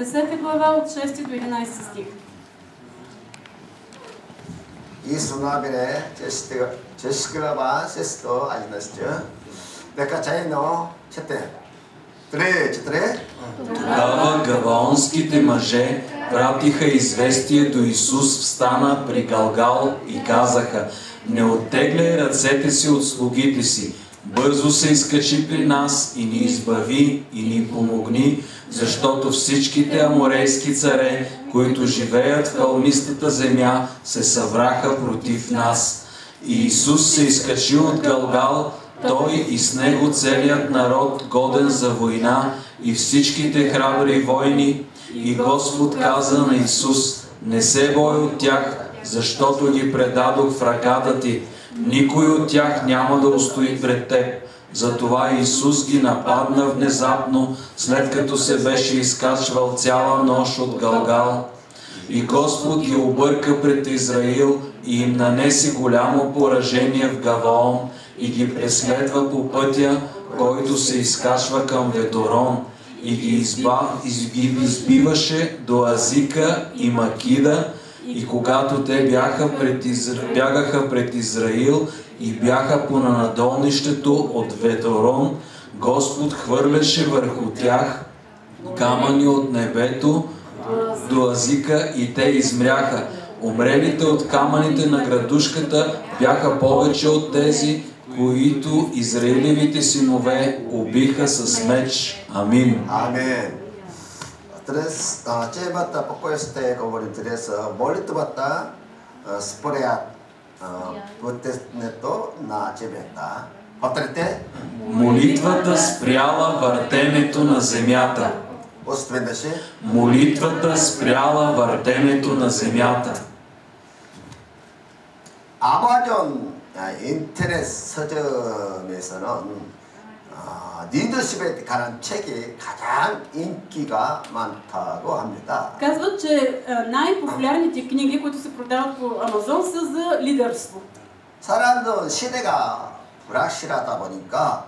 10 глава от 6 до 11 стих. 이 수나벨의 제시글라바 세스도 아시나시죠? 내가 자이노 четте. Тогава гаваонските мъже пратиха известие до Исус, встана при Галгал и казаха: не оттегляй ръцете си от слугите си, бързо се изкачи при нас и ни избави и ни помогни, защото всичките аморейски царе, които живеят в хълмистата земя, се събраха против нас. И Исус се изкачи от Галгал, той и с него целият народ, годен за война, и всичките храбри войни. И Господ каза на Исус: не се бой от тях, защото ги предадох в ръката ти. Никой от тях няма да устои пред теб. Затова Исус ги нападна внезапно, след като се беше изкачвал цяла нощ от Галгал. И Господ ги обърка пред Израил и им нанесе голямо поражение в Гаваон и ги преследва по пътя, който се изкачва към Веторон, и ги избиваше до Азика и Макида. И когато те бягаха пред Израил и бяха по надолнището от Веторон, Господ хвърляше върху тях камъни от небето до Азика и те измряха. Умрелите от камъните на градушката бяха повече от тези, които израилевите синове убиха с меч. Амин. 아멘. 제바타 포코에스테 거버리들에서 몰리트바타 스포레아 протестнето на чебента. Повторете. Молитвата спряла въртенето на земята. Молитвата спряла въртенето на земята. 아마존 인터넷 서점에서는 리더십에 관한 책이 가장 인기가 많다고 합니다. Казват, че най-популярните книги, които се продават по Амазон, са за лидерство. 사람들은 시대가 불확실하다 보니까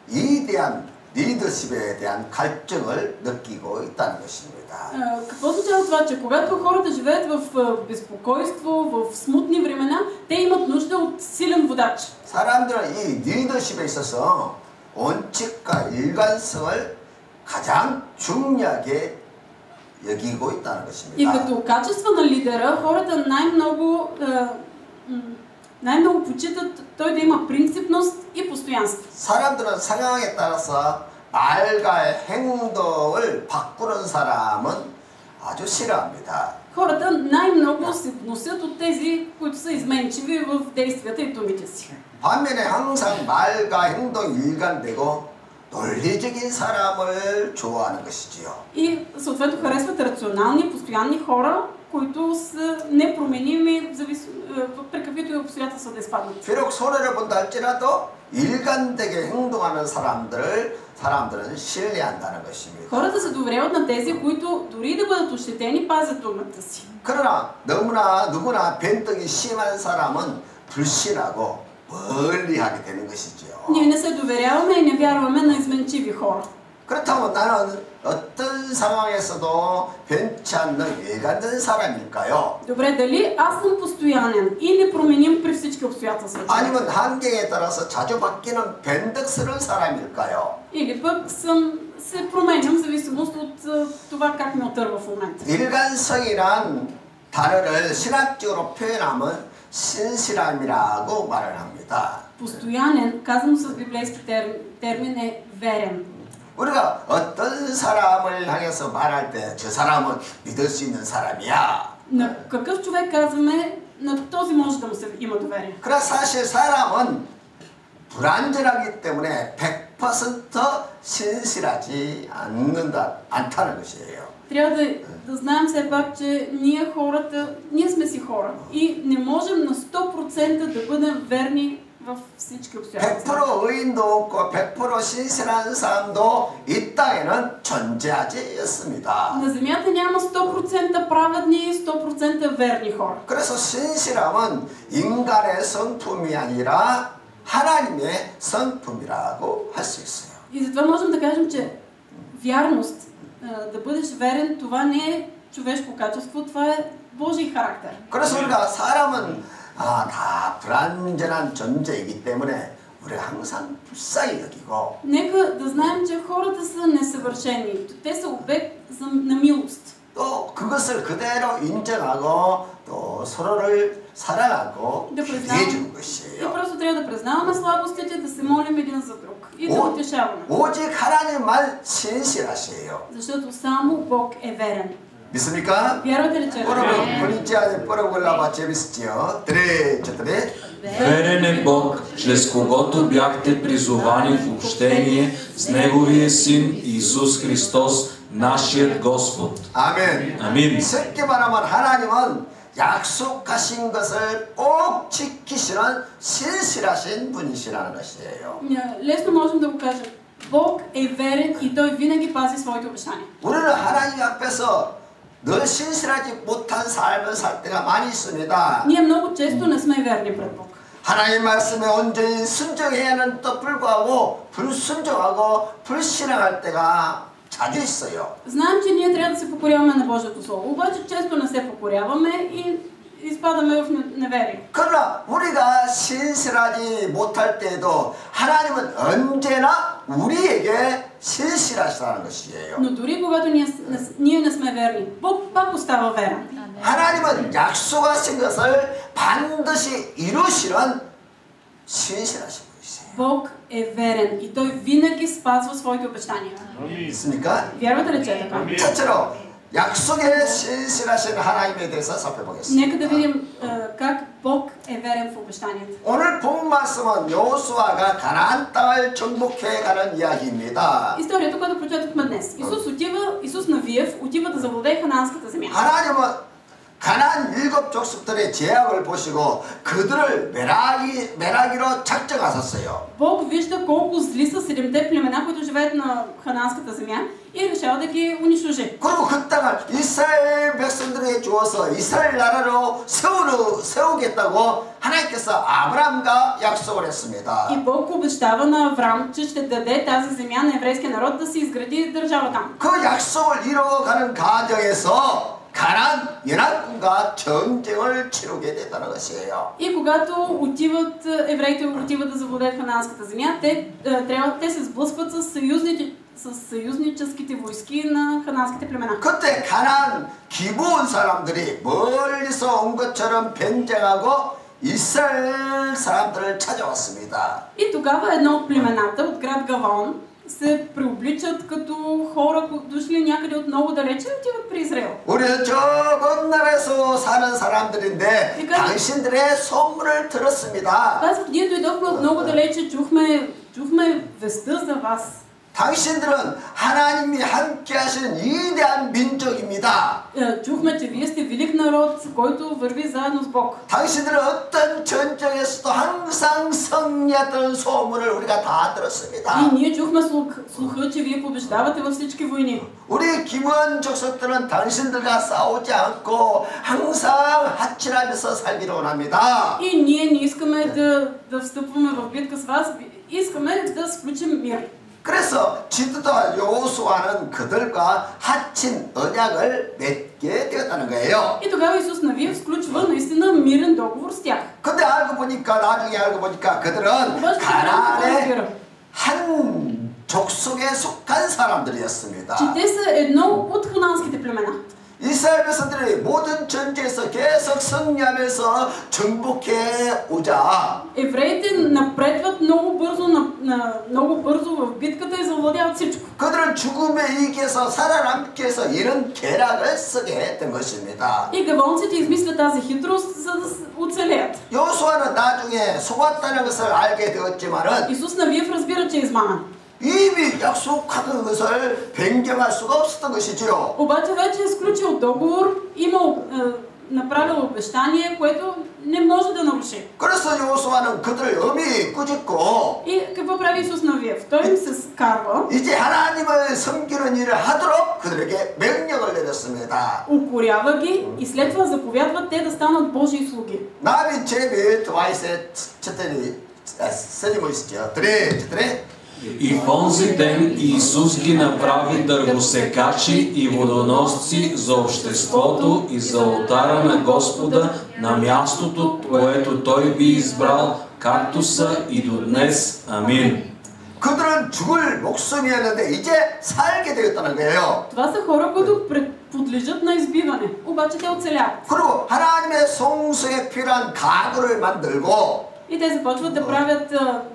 이대한 리더십에 대한 갈증을 느끼고 있다는 것입니다. Какво означава това, че когато хората живеят в безпокойство, в смутни времена, те имат нужда от силен водач. 사람들은 이 리더십에 있어서 원칙과 일관성을 가장 중요하게 여기고 있다는 것입니다. И като качество на лидера, хората най-много почитат той да има принципност и постоянство. 사람들은 상황에 따라서 말과 행동을 바꾸는 사람은 아주 싫어합니다. Хората най-много се носят от тези, които са изменчиви в действията и думите си. 반면에 항상 말과 행동이 일관되고 논리적인 사람을 좋아하는 것이지요. И съответно харесват рационални, постоянни хора, които са непроменими при каквито и обстоятелства да изпаднат. 비록 손해를 본다 할지라도 일관되게 행동하는 사람들은 신뢰한다는 것입니다. Хората се доверяват на тези, които дори да бъдат ощетени, пазят думата си. 그러나 누구나 변덕이 심한 사람은 불신하고 멀리하게 되는 것이지요. Ние не се доверяваме и не вярваме на изменчиви хора. 그렇다면 나는 어떤 상황에서도 변치 않는 일관된 사람일까요? Добре, дали аз съм постоянен и непроменим при всички обстоятелства? 아니면 환경에 따라서 자주 바뀌는 변덕스러운 사람일까요? Или пък се променям в зависимост от това как ме отърва в момента. 일관성이란 단어를 신학적으로 표현하면 신실함이라고 말을 합니다. Постоянен, казано с библейски термин, е верен. 우리가 어떤 사람을 향해서 말할 때 저 사람은 믿을 수 있는 사람이야. На какъв човек казваме, на този може да му се има доверие. 그러나 사실 사람은 불완전하기 때문에 100% 신실하지 않다는 것이에요. Трябва да знаем все пак, че ние сме си хора и не можем на 100% да бъдем верни във всички обстоятелства. 100% 의인도 없고 100% 신실한 사람도 이 땅에는 존재하지 않습니다. На земята няма 100% праведни, 100% верни хора. 그래서 신실함은 인간의 성품이 아니라 하나님의 성품이라고 할 수 있어요. И затова можем да кажем, че вярност да бъдеш верен, това не е човешко качество, това е Божий характер. 그래서 우리가 사람은 다 불완전한 존재이기 때문에 우리가 항상 불쌍히 여기고 Нека да знаем, че хората са несъвършени. Те са обект на милост. 또 그것을 그대로 인정하고 또 서로를 사랑하고 해주는 И 것이에요. просто трябва да признаваме слабостите, да се молим един за друг и да утешаваме. 오직 하나님만 신실하시에요. Защото само Бог е верен. 믿습니까? Вярвате ли, че е 여러분 верен? 분이지아니 뻐러골라봐 재밌었지요. 드레 Верен е Бог, чрез когото бяхте призовани в общение с Неговия Син Исус Христос, нашият Господ. 아멘. 아멘. 쉽게 말하면 하나님은 약속하신 것을 꼭 지키시는 신실하신 분이시라는 것이에요. Лесно можем да го кажем. Бог е верен и Той винаги пази своите обещания. 우리는 하나님 앞에서 늘 신실하지 못한 삶을 살 때가 많이 있습니다. Ние много често не сме верни пред Бог. 하나님 말씀에 온전히 순종해야 하는 또 불구하고 불순종하고 불신앙할 때가 자주 있어요. Знаем, че ние трябва да се покоряваме на Божието Слово, обаче често не се покоряваме и изпадаме в неверие. 그러나 우리가 신실하지 못할 때에도 하나님은 언제나 우리에게 신실하시다는 것이에요. Но дори когато ние не сме верни, Бог пак остава верен. 하나님은 약속하신 것을 반드시 이루시는 신실하신 분이세요. Бог е верен и Той винаги спазва своите обещания. 있습니까? Вярвате ли, че е така? 첫째로 약속에 신실하신 하나님에 대해서 살펴보겠습니다. Нека да видим как Бог е верен в обещанията. 오늘 본 말씀은 여호수아가 가나안 땅을 정복해 가는 이야기입니다. Историята, която прочетохме днес. Исус Навиев отива да завладее ханаанската земя. 하나님은 가나안 7 족속들의 제약을 보시고 그들을 멸하기로 작정하셨어요. Бог вижда колко зли са 7-те племена, които живеят на ханаанската земя и решава да ги унищожи. 그리고 그 땅을 이스라엘 백성들에게 주어서 이스라엘 나라로 세우겠다고 하나님께서 아브라함과 약속을 했습니다. И Бог обещава на Авраам, че ще даде тази земя на еврейския народ да си изгради държава там. 그 약속을 이루어가는 과정에서 가나안 연합군과 전쟁을 치르게 됐다는 것이에요. И когато евреите отиват да завладеят ханаанската земя, те се сблъскват с съюзническите войски на ханаанските племена. 그때 가나안 기브온 사람들이 멀리서 온 것처럼 변장하고 이스라엘 사람들을 찾아왔습니다. И тогава едно от племената от град Гавон се преобличат като хора, дошли някъде от много далече и отиват при Израел. 우리는 저 먼 나라에서 사는 사람들인데 당신들의 소문을 들었습니다. Казват, ние дойдохме от много далече, чухме вестта за вас. 당신들은 하나님이 함께 하신 위대한 민족입니다. Чухме, че вие сте велик народ, който върви заедно с Бог. 당신들은 어떤 전쟁에서도 항상 승리했던 소문을 우리가 다 들었습니다. И ние чухме слуха, че вие побеждавате във всички войни. 우리 기브온 족속들은 당신들과 싸우지 않고 항상 하친하면서 살기를 원합니다. И ние не искаме да встъпваме в битка с вас, искаме да сключим мир. 그래서 지도자 여호수아는 그들과 하친 언약을 맺게 되었다는 거예요. И тогава Исус Навиев сключва наистина мирен договор с тях. 근데 나중에 알고 보니까 그들은 가나안의 한 족속에 속한 사람들이었습니다. Че те са едно от ханаанските племена. 이스라엘 백성들이 모든 전쟁에서 계속 승리하면서 정복해 오자. Евреите напредват много бързо в битката и завладяват всичко. 그들은 죽음에 이기해서 살아남기 위해서 이런 계략을 쓰게 했던 것입니다. И гавонците измислят тази хитрост, за да оцелеят. 여호수아는 나중에 속았다는 것을 알게 되었지만은 Исус Навиев разбира, че е измамен. 이미 약속하던 것을 변경할 수가 없었던 것이지요. Обаче вече е сключил договор, направил обещание, което не може да наруши. 그래서 여호수아는 그들을 엄히 꾸짖고 И какво прави Исус Навиев? Той им се скарва, 이제 하나님을 섬기는 일을 하도록 그들에게 명령을 내렸습니다. укорява ги и след това заповядва те да станат Божии слуги. 나비 제비 트와이스의 첫들이 스님이시죠. 드레 И в онзи ден Иисус ги направи дървосекачи и водоносци за обществото и за олтара на Господа на мястото, което Той би избрал, както са и до днес. Амин. 그들은 죽을 목숨이었는데 이제 살게 되었다는 거예요. Това са хора, които подлежат на избиване, обаче те оцеляват. 그리고 하나님의 성소에 필요한 가구를 만들고 И те започват да правят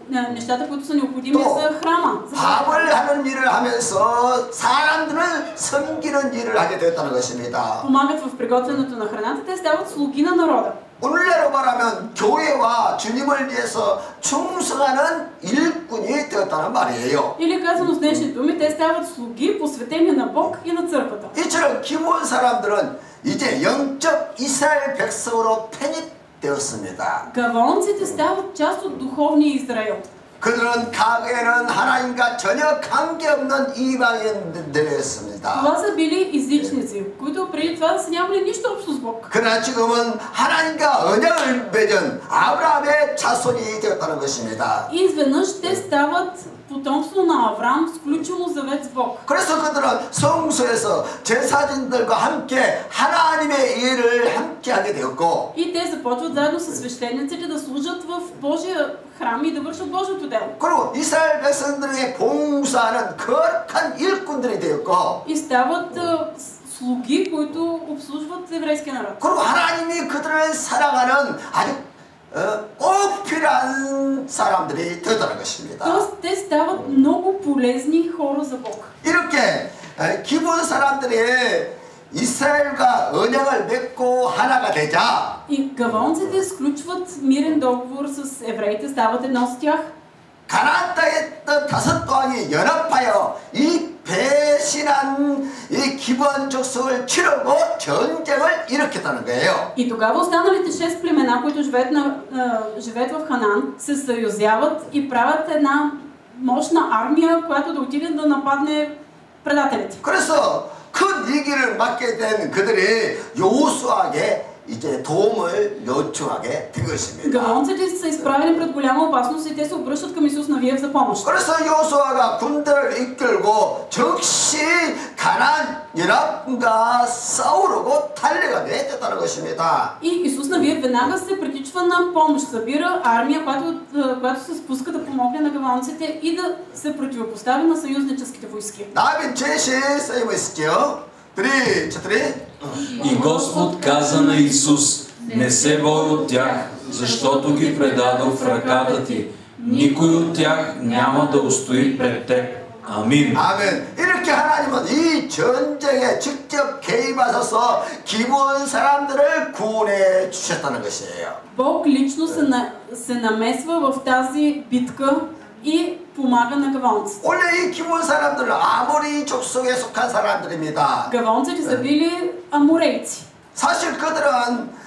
нещата, които са необходими за храма. 밥을 하는 일을 하면서 사람들을 섬기는 일을 하게 되었다는 것입니다. Помагат в приготвянето на храната, те стават слуги на народа. 오늘날로 말하면 교회와 주님을 위해서 충성하는 일꾼이 되었다는 말이에요. Или казано с днешни думи, те стават слуги, посветени на Бог и на църквата. 이처럼 기본 사람들은 이제 영적 이스라엘 백성으로 편입되었습니다. Гавонците стават част от духовния Израил. 그들은 과거에는 하나님과 전혀 관계없는 이방인들이었습니다. Това са били езичници, които преди това са нямали нищо общо с Бог. 그러나 지금은 하나님과 언약을 맺은 아브라함의 자손이 되었다는 것입니다. И изведнъж те стават потомство на Авраам, сключило завет с Бог. 그래서 그들은 성소에서 제사장들과 함께 하나님의 일을 함께 하게 되었고 И те започват заедно с свещениците да служат в Божия храм и да вършат Божието дело. 그리고 이스라엘 백성들에게 봉사하는 거룩한 일꾼들이 되었고 И стават слуги, които обслужват еврейския народ. 그리고 하나님이 그들을 사랑하는 아주 꼭 필요한 사람들이 되었다는 것입니다. Тоест, те стават много полезни хора за Бог. 이렇게 기본 사람들이 이스라엘과 언약을 맺고 하나가 되자 И гавонците сключват мирен договор с евреите, стават едно с тях. 가나안 땅에 있던 5 또한이 연합하여 이 배신한 이 기본 족속을 치르고 전쟁을 일으켰다는 거예요. И тогава останалите 6 племена, които живеят в Ханаан, се съюзяват и правят една мощна армия, която да отиде да нападне предателите. 그래서 큰 위기를 맞게 된 그들이 여호수아에게 이제 도움을 요청하게 된 것입니다. Гавонците са изправени пред голяма опасност и те се обръщат към Исус Навиев за помощ. 그래서 여호수아가 군대를 이끌고 즉시 가나안 연합군과 싸우려고 달려가게 됐다는 것입니다. И Исус Навиев веднага се притичва на помощ, събира армия, която се спуска да помогне на гавонците и да се противопостави на съюзническите войски. 나빈 제시 쓰이고 있었죠. 3, 4. И Господ каза на Исус: не се бой от тях, защото ги предадох в ръката ти. Никой от тях няма да устои пред теб. 아멘. 아멘. 이렇게 하나님은 이 전쟁에 직접 개입하셔서 기본 사람들을 구원해 주셨다는 것이에요. Бог лично се намесва в тази битка и помага на гавонците. 원래 이 기본 사람들은 아모리 족속에 속한 사람들입니다. Гавонците са били аморейци. 사실 그들은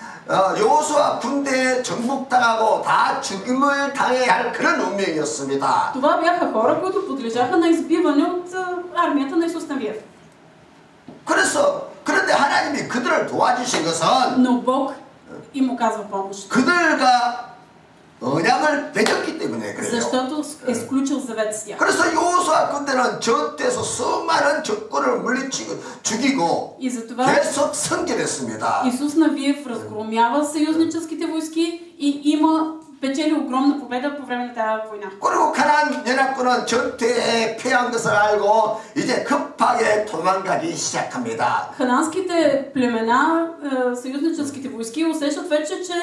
여호수아 군대에 정복당하고 다 죽임을 당해야 할 그런 운명이었습니다. Това бяха хора, които подлежаха на избиване от армията на Исус Навиев. 그런데 하나님이 그들을 도와주신 것은 Но Бог им оказва помощ. 그들과 언약을 맺었기 때문에 그래요. Защото е сключил завет с тях. 그래서 여호수아 군대는 전투에서 수많은 적군을 물리치고 죽이고 И затова 계속 승진했습니다. Исус Навиев разгромява съюзническите войски и печели огромна победа по време на тази война. 그리고 가나안 연합군은 전투에 패한 것을 알고 이제 급하게 도망가기 시작합니다. Хананските племена, съюзническите войски усещат вече, че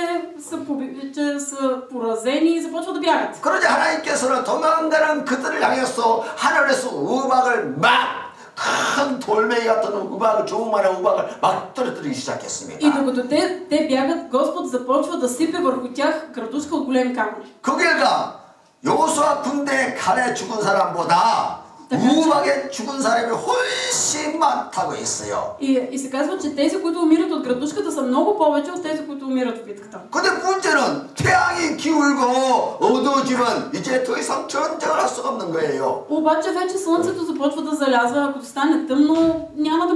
са поразени и започват да бягат. 그러자 하나님께서는 도망가는 그들을 향해서 하늘에서 음악을 큰 돌멩이 같은 음악을 조그마한 음악을 막 떨어뜨리기 시작했습니다. И докато те бягат, Господ започва да сипе върху тях градушка от големи камъни. 그 결과 여호수아 군대에 칼에 죽은 사람보다 음악에 죽은 사람이 훨씬 많다고 했어요. И се казва, че тези, които умират от градушката, са много повече от тези, които умират в битката. 근데 문제는 태양이 기울고 어두워지면 이제 더 이상 전쟁을 할 수가 없는 거예요. Обаче вече слънцето започва да залязва, ако стане тъмно, няма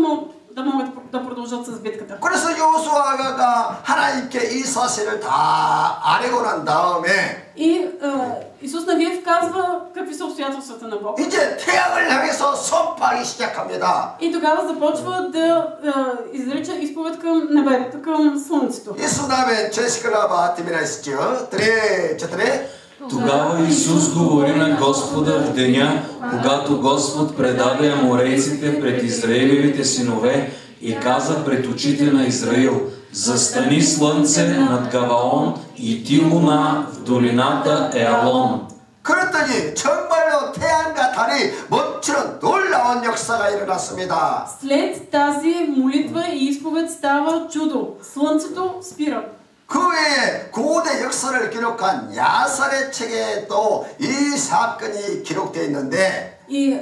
да могат да продължат с битката. 그래서 여호수아가 하나님께 이 사실을 다 아뢰고 난 다음에 И Исус Навиев казва какви са обстоятелствата на Бог. 이제 태양을 향해서 선포하기 시작합니다. И тогава започва да изрича изповед към небето, към слънцето. 예수 다음에 제시클라바 팀이나 있었죠. 드레. Тогава Исус говори на Господа в деня, когато Господ предаде аморейците пред Израилевите синове и каза пред очите на Израил: застани слънце над Гаваон и ти луна в долината Еалон. 그랬더니 정말로 태양과 달이 멈추는 놀라운 역사가 일어났습니다. След тази молитва и изповед става чудо. Слънцето спира. 그 외에 고대 역사를 기록한 야살의 책에도 이 사건이 기록되어 있는데 И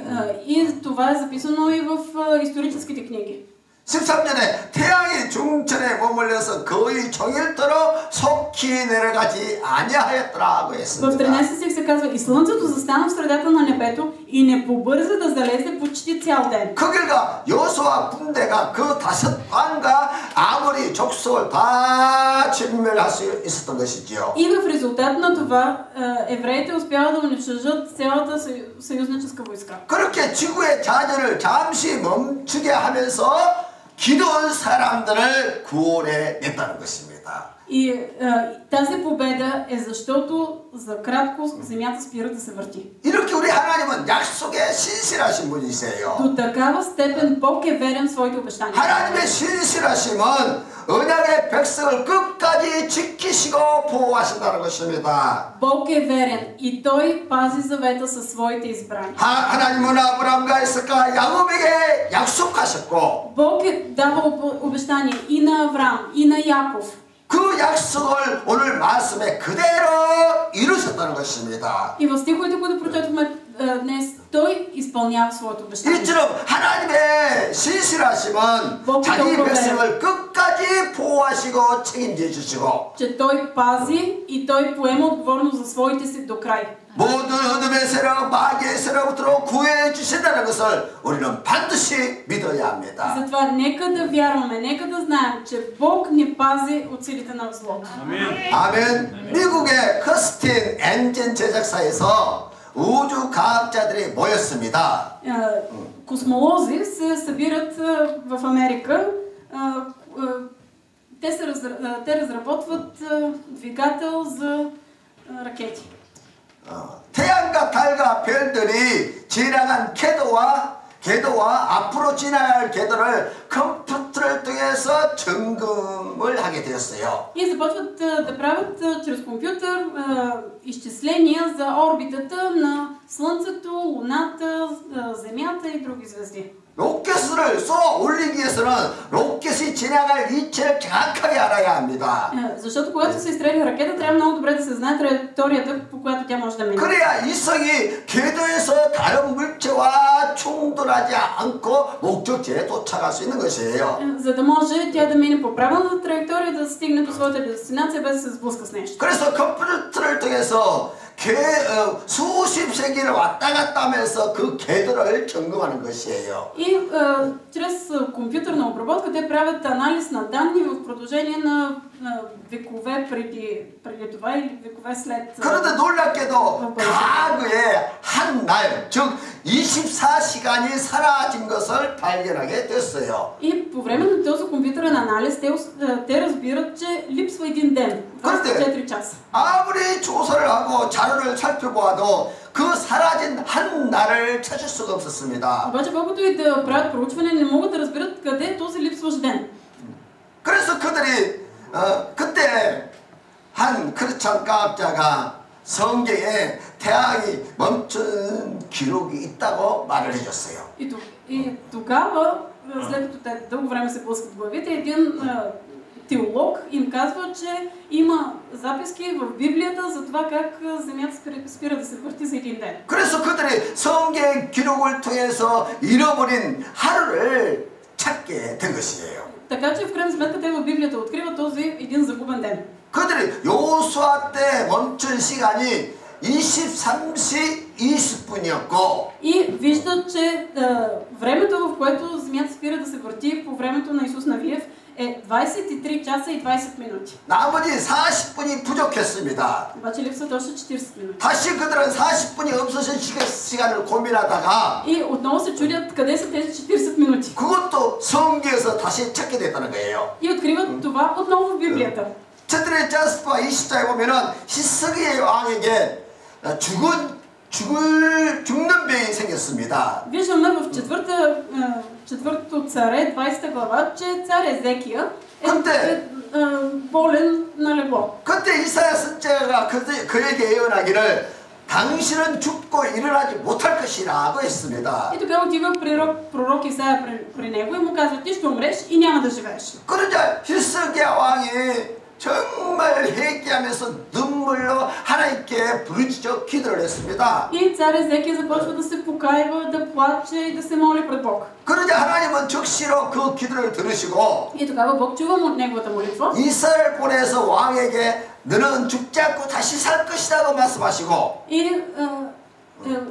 това е записано и в историческите книги. 13년에 태양이 중천에 머물러서 거의 종일토록 속히 내려가지 아니하였더라고 В 했습니다. 13 стих се казва: и слънцето застана в средата на небето и не побърза да залезе почти цял ден. 그 결과 여호수아 군대가 그 다섯 왕과 아모리 족속을 다 진멸할 수 있었던 것이지요. И в резултат на това евреите успяват да унищожат цялата съюзническа войска. 그렇게 지구의 자전을 잠시 멈추게 하면서 기도한 사람들을 구원해 냈다는 것입니다. И тази победа е защото за кратко земята спира да се върти. 이렇게 우리 하나님은 약속에 신실하신 분이세요. До такава степен Бог е верен в своите обещания. 하나님의 신실하심은 언약의 백성을 끝까지 지키시고 보호하신다는 것입니다. Бог е верен и Той пази завета със своите избрани. 하나님은 아브라함과 이삭과 야곱에게 약속하셨고 Бог е давал обещания и на Авраам, и на Яков. 그 약속을 오늘 말씀에 그대로 이루셨다는 것입니다. И в стиховете, които прочетохме днес, Той изпълнява своето обещание. 이처럼 하나님의 신실하심은 자기 백성을 끝까지 보호하시고 책임져 주시고 Че Той пази и Той поема отговорност за своите си до край. 모든 어둠의 세력, 마귀의 세력으로 구해해 주신다는 것을 우리는 반드시 믿어야 합니다. Затова нека да вярваме, нека да знаем, че Бог ни пази от силите на злото. 아멘. 미국의 커스틴 엔진 제작사에서 우주 과학자들이 모였습니다. Космолози се събират в Америка. Те разработват двигател за ракети. 태양과 달과 별들이 지나간 궤도와 앞으로 지나갈 궤도를 컴퓨터를 통해서 점검을 하게 되었어요. И започват да правят чрез компютър изчисления за орбитата на Слънцето, Луната, Земята и други звезди. 로켓을 쏘아 올리기 위해서는 로켓이 지나갈 위치를 정확하게 알아야 합니다. Защото когато се изстреля ракета, трябва много добре да се знае траекторията, по която тя може да мине. 그래야 이성이 궤도에서 다른 물체와 충돌하지 않고 목적지에 도착할 수 있는 것이에요. За да може тя да мине по правилната траектория, да стигне до своята дестинация без да се сблъска с нещо. 그래서 컴퓨터를 통해서 수십 세기를 왔다 갔다 하면서 그 궤도를 점검하는 것이에요. И чрез компютърна обработка те правят анализ на данни в продължение на векове преди това или векове след. 그런데 놀랍게도 과거에 한 날, 즉 24시간이 사라진 것을 발견하게 됐어요. И по време на този компютърен анализ те разбират, че липсва един ден, 24 часа. 아무리 조사를 하고 자료를 살펴보아도 그 사라진 한 날을 찾을 수가 없었습니다. обаче колкото и да правят проучване, не могат да разберат къде е този липсващ ден. 그래서 그들이 그때 한 크리스찬 과학자가 성경에 태양이 멈춘 기록이 있다고 말을 해줬어요. И тогава, след като те дълго време се блъскат в главите, един теолог им казва, че има записки в Библията за това как земята спира да се върти за един ден. 그래서 그들이 성경 기록을 통해서 잃어버린 하루를 찾게 된 것이에요. Така че в крайна сметка те в Библията откриват този един загубен ден. 그들이 여호수아 때 멈춘 시간이 23시 20분이었고 И виждат, че времето, в което земята спира да се върти по времето на Исус Навиев, е 23 часа и 20 минути. 나머지 40분이 부족했습니다. Обаче липсват още 40 минути. 다시 그들은 40분이 없어진 시간을 고민하다가 И отново се чудят къде са тези 40 минути. 그것도 성경에서 다시 찾게 됐다는 거예요. И откриват това отново в Библията. 첫째 자스파 20장에 보면은 히스기야 왕에게 죽는 병이 생겼습니다. Виждаме в четвъртото царе, 20 глава, че цар Езекия е болен на легло. 그때 이사야 선지자가 그에게 예언하기를 당신은 죽고 일어나지 못할 것이라고 했습니다. И тогава отива пророк Исаия при него и му казва: ти ще умреш и няма да живееш. 그러자 히스기야 왕이 정말 회개하면서 눈물로 하나님께 부르짖어 기도를 했습니다. И цар Езекия започва да се покайва, да плаче и да се моли пред Бог. 그러자 하나님은 즉시로 그 기도를 들으시고 И тогава Бог чува неговата молитва. 이스라엘 보내서 왕에게 너는 죽지 않고 다시 살 것이라고 말씀하시고 И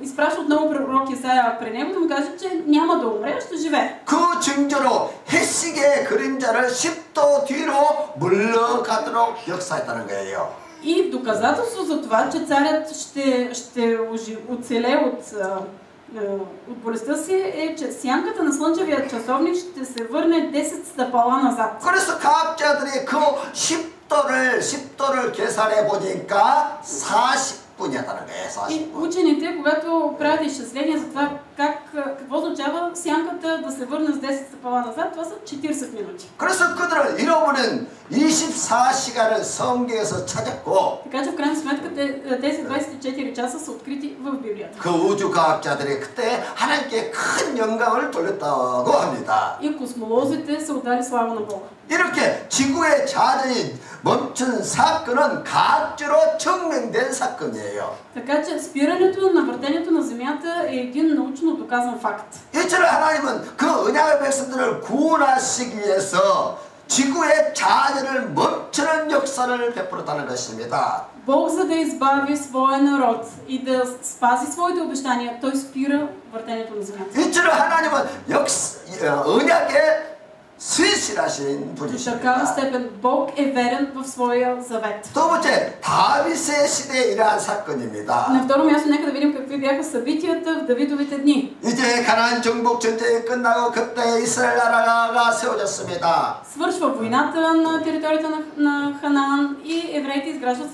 изпраща отново пророк Исаия при него да му каже, че няма да умре, ще живее. 그 증거로 해시계의 그림자를 10도 뒤로 물러가도록 역사했다는 거예요. И доказателство за това, че царят ще оцелее от болестта си, е, че сянката на слънчевия часовник ще се върне 10 стъпала назад. 그래서 과학자들이 그 10도를 계산해 보니까 40분이었다는 거예요. И 40분. учените, когато правят изчисления за това какво означава сянката да се върне с 10 стъпала назад, това са 40 минути. 그래서 그들은 잃어버린 24시간을 성경에서 찾았고 Така че в крайна сметка тези 24 часа са открити в Библията. 그 우주과학자들이 그때 하나님께 큰 영광을 돌렸다고 합니다. И космолозите са отдали слава на Бога. 이렇게 지구의 자전이 멈춘 사건은 과학적으로 증명된 사건이에요. Така че спирането на въртението на Земята е един научно доказан факт. 이처럼 하나님은 그 언약의 백성들을 구원하시기 위해서 지구의 자전을 멈추는 역사를 베풀었다는 것입니다. Бог, за да избави своя народ и да спази своите обещания, той спира въртението на Земята. 이처럼 하나님은 언약의 신실하신 В такава 분이십니다. степен Бог е верен в своя завет. 두 번째, 다윗의 시대에 일어난 사건입니다. На второ място, нека да видим какви бяха събитията в Давидовите дни. 이제 가나안 정복 전쟁이 끝나고 그때 이스라엘 나라가 세워졌습니다. Свършва войната на територията на Ханаан и евреите изграждат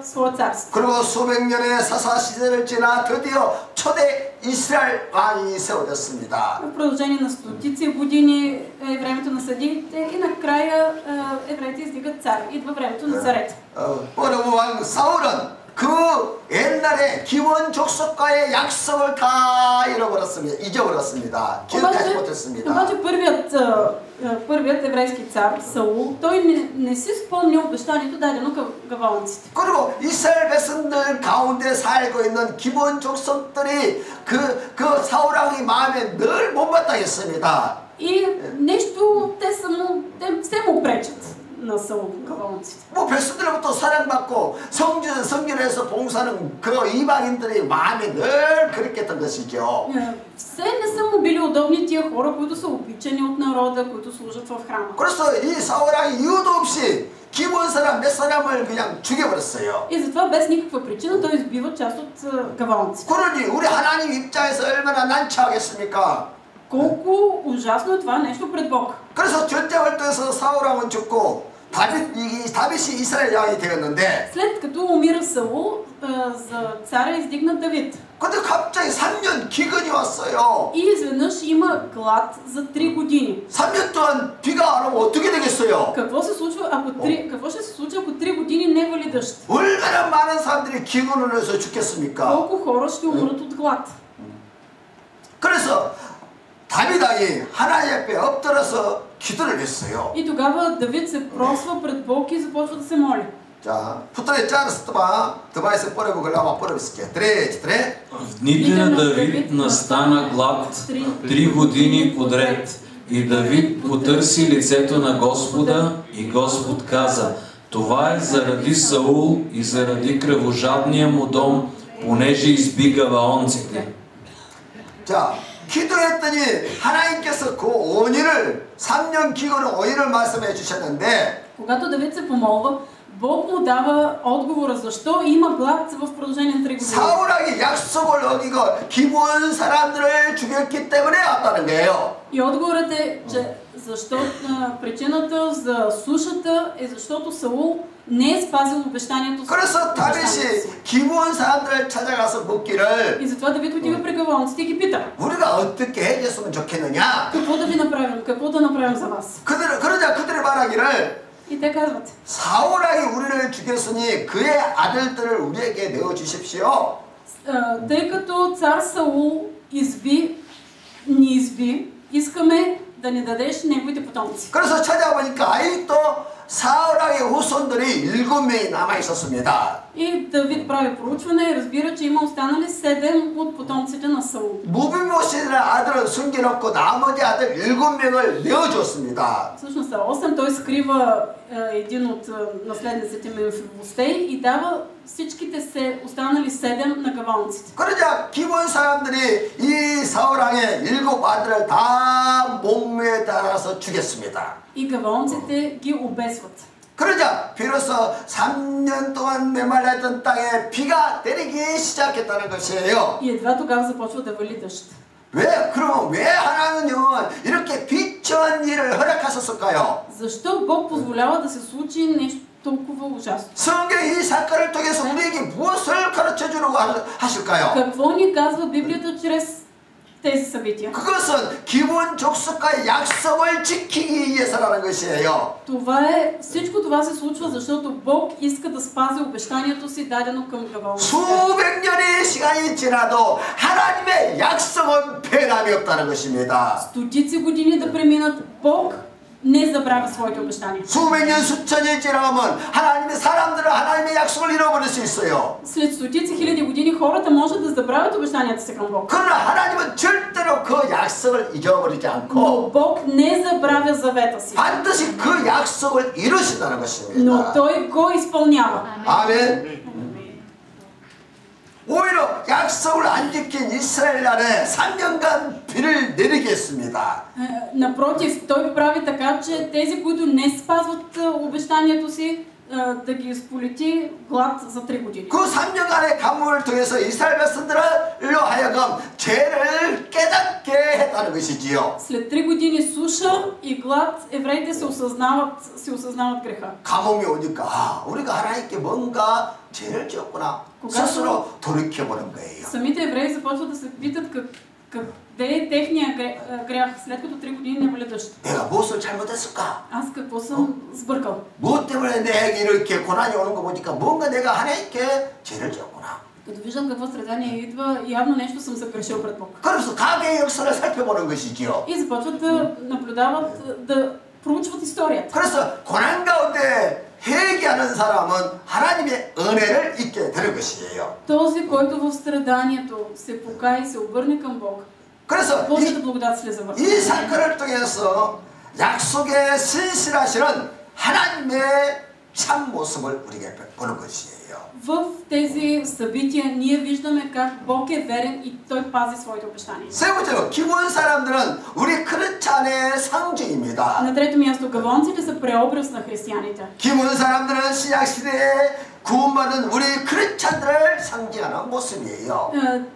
своя царство. 그리고 수백 년의 사사 시대를 지나 드디어 초대 이스라엘 왕이 세워졌습니다. В продължение на стотици години е времето на съдиите и накрая евреите издигат цар. Идва времето на царете. 어느 왕 사울은 그 옛날에 기원 족속과의 약속을 다 잊어버렸습니다. 기억하지 못했습니다. обаче първият еврейски цар Саул, той не си спомня обещанието дадено към гавалниците. 그리고 이스라엘 백성들 가운데 살고 있는 기본 족속들이 그 사울 왕의 마음에 늘 못마땅했습니다. И нещо те все му пречат на Саул гавалниците. 뭐 백성들로부터 사랑받고 성전에서 봉사하는 그 이방인들의 마음이 늘 그랬겠던 것이죠. Все не са му били удобни тия хора, които са обичани от народа, които служат в храма. 그래서 이 사울 왕이 이유도 없이 기본 사람 몇 사람을 그냥 죽여버렸어요. И затова без никаква причина той избива част от гавалниците. 그러니 우리 하나님 입장에서 얼마나 난처하겠습니까? Колко ужасно е това нещо пред Бог. 그래서 전쟁을 통해서 사울 왕은 죽고 다윗이 이스라엘 왕이 되었는데 След като умира Саул, за царя издигнат Давид. 근데 갑자기 3년 기근이 왔어요. И изведнъж има глад за 3 години. 3년 동안 비가 안 오면 어떻게 되겠어요? Какво ще се случи, ако 3 години не вали дъжд? 얼마나 많은 사람들이 기근으로 해서 죽겠습니까? Колко хора ще умрат от глад? 그래서 다윗 왕이 하나님 앞에 엎드려서 기도를 했어요. И тогава Давид се просва пред Бог и започва да се моли. 자, 붙들에 짜르스 드바에서 뿌려고 그러면 뿌려볼게요. 드레. В дните на Давид настана глад 3 години подред. И Давид потърси лицето на Господа и Господ каза: това е заради Саул и заради кръвожадния му дом, понеже изби гаваонците. 자, 기도했더니 하나님께서 그 원인을 3년 기간의 원인을 말씀해 주셨는데 Когато Давид се помолва, Бог му дава отговора защо има глад в продължение на 3 години. 사울에게 약속을 어기고 기브온 사람들을 죽였기 때문에 왔다는 거예요. И отговорът е, че защо причината за сушата е защото Саул не е спазил обещанието си. 그래서 다윗이 기브온 사람들을 찾아가서 묻기를 И затова Давид отива при гаваонците и ги пита: 우리가 어떻게 해줬으면 좋겠느냐? какво да ви направим? Какво да направим за вас? 그러자 그들이 말하기를 И те казват: 사울에게 우리를 죽였으니 그의 아들들을 우리에게 내어 주십시오. тъй като цар Саул ни изби, искаме да ни дадеш неговите потомци. 그래서 찾아보니까 아직도 사울의 후손들이 7명이 남아 있었습니다. И Давид прави проучване и разбира, че има останали 7 от потомците на Саул. 무비보셋의 아들은 숨겨놓고 나머지 아들 7명을 내어줬습니다. Всъщност 8, той скрива един от наследниците Мемфибостей и дава всичките останали 7 на гаваонците. 그러자 기본 사람들이 이 사울왕의 7 아들을 다 목매에 달아서 죽였습니다. И гаваонците ги обесват. 그러자 비로소 3년 동안 메말랐던 땅에 비가 내리기 시작했다는 것이에요. И едва тогава започва да вали дъжд. 그러면 왜 하나님은 이렇게 비천한 일을 허락하셨을까요? Защо Бог позволява да се случи нещо толкова ужасно? 성경 이 사건을 통해서 우리에게 무엇을 가르쳐 주려고 하실까요? Какво ни казва Библията чрез тези събития? 그것은 기본 족속과의 약속을 지키기 위해서라는 것이에요. Всичко това се случва, защото Бог иска да спази обещанието си, дадено към гаваонците. 수백 년의 시간이 지나도 하나님의 약속은 변함이 없다는 것입니다. Стотици години да преминат, Бог не забравя своите обещания. 수백 년 수천 년이 지나가면 하나님의 사람들은 하나님의 약속을 잃어버릴 수 있어요. След стотици хиляди години хората може да забравят обещанията си към Бог. 그러나 하나님은 절대로 그 약속을 잊어버리지 Но 않고 Бог не забравя завета си. 반드시 그 약속을 이루신다는 Но 것입니다. Той го изпълнява. 아멘. 오히려 약속을 안 지킨 이스라엘 안에 3년간 비를 내리게 했습니다. Напротив, Той прави така, че тези, които не спазват обещанието си, да ги сполети глад за 3 години. 그 3년간의 가뭄을 통해서 이스라엘 백성들로 하여금 죄를 깨닫게 했다는 것이지요. След 3 години суша и глад, евреите се осъзнават греха. 가뭄이 오니까 우리가 하나님께 뭔가 죄를 지었구나 스스로 돌이켜보는 거예요. Самите евреи започват да се питат къде е техния грях, след като 3 години не вали дъжд. 내가 무엇을 잘못했을까? Аз какво съм сбъркал? 무엇 때문에 내게 이렇게 고난이 오는 거 보니까 뭔가 내가 하나님께 죄를 지었구나. Като виждам какво страдание идва, явно нещо съм съгрешил пред Бог. 그래서 가계의 역사를 살펴보는 것이지요. И започват да наблюдават, да проучват историята. 그래서 고난 가운데 회개하는 사람은 하나님의 은혜를 잊게 되는 것이에요. Този, който в страданието се покае и се обърне към Бог, 그래서 Божията благодат слиза върху 이 него. 사건을 통해서 약속에 신실하시는 하나님의 참 모습을 우리에게 보는 것이에요. В тези събития ние виждаме как Бог е верен и Той пази своите обещания. 세 번째로 기본 사람들은 우리 크리스찬의 상징입니다. На трето място, гавонците са преобраз на християните. 기본 사람들은 신약 시대에 구원받은 우리 크리스찬들을 상징하는 모습이에요.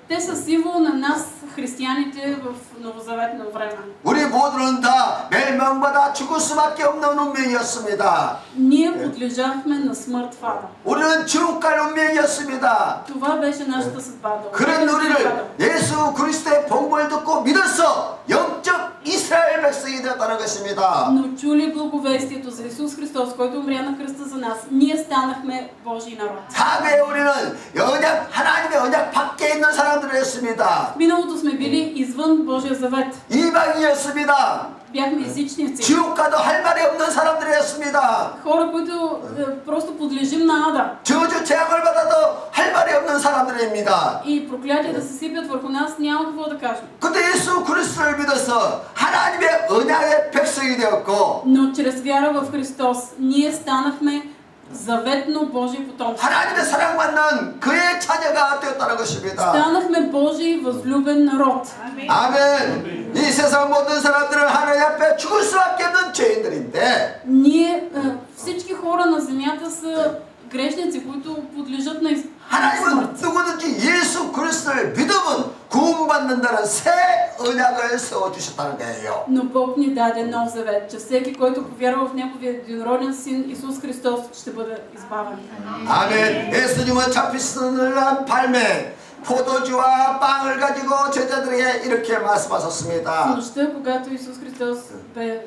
Те са символ на нас, християните в новозаветно време. 우리 모두는 다 멸망받아 죽을 수밖에 없는 운명이었습니다. Ние подлежахме на смърт в ада. 우리는 지옥 갈 운명이었습니다. Това беше нашата съдба. 그런 우리를 예수 그리스도의 복음을 듣고 믿어서 영적 이스라엘 백성이 되었다는 것입니다. Но чули благовестието за Исус Христос, който умря на кръста за нас, ние станахме Божий народ. 다음에 우리는 언약 하나님의 언약 밖에 있는 사람들이었습니다. В миналото сме били извън Божия завет. 이방이었습니다. Бяхме езичници. 지옥 가도 할 말이 없는 사람들이었습니다. Хора, които просто подлежим на ада. 저주 재앙을 받아도 할 말이 없는 사람들입니다. И проклятия да се сипят върху нас, няма какво да кажем. 그때 예수 그리스도를 믿어서 하나님의 언약의 백성이 되었고 Но чрез вяра в Христос ние станахме заветно Божие потомство. 하나님의 사랑받는 그의 자녀가 되었다는 것입니다. Станахме Божий възлюбен народ. 아멘. 이 세상 모든 사람들은 하나님 앞에 죽을 수밖에 없는 죄인들인데 Ние, всички хора на земята са грешници, които подлежат на 하나님은 누구든지 예수 그리스도를 믿으면 구원받는다는 새 언약을 세워주셨다는 거예요. Но Бог ни даде нов завет, че всеки, който повярва в Неговия единороден Син Исус Христос, ще бъде избавен. 아멘. 예수님은 잡히시는 날 발매 포도주와 빵을 가지고 제자들에게 이렇게 В 말씀하셨습니다. нощта, когато Исус Христос бе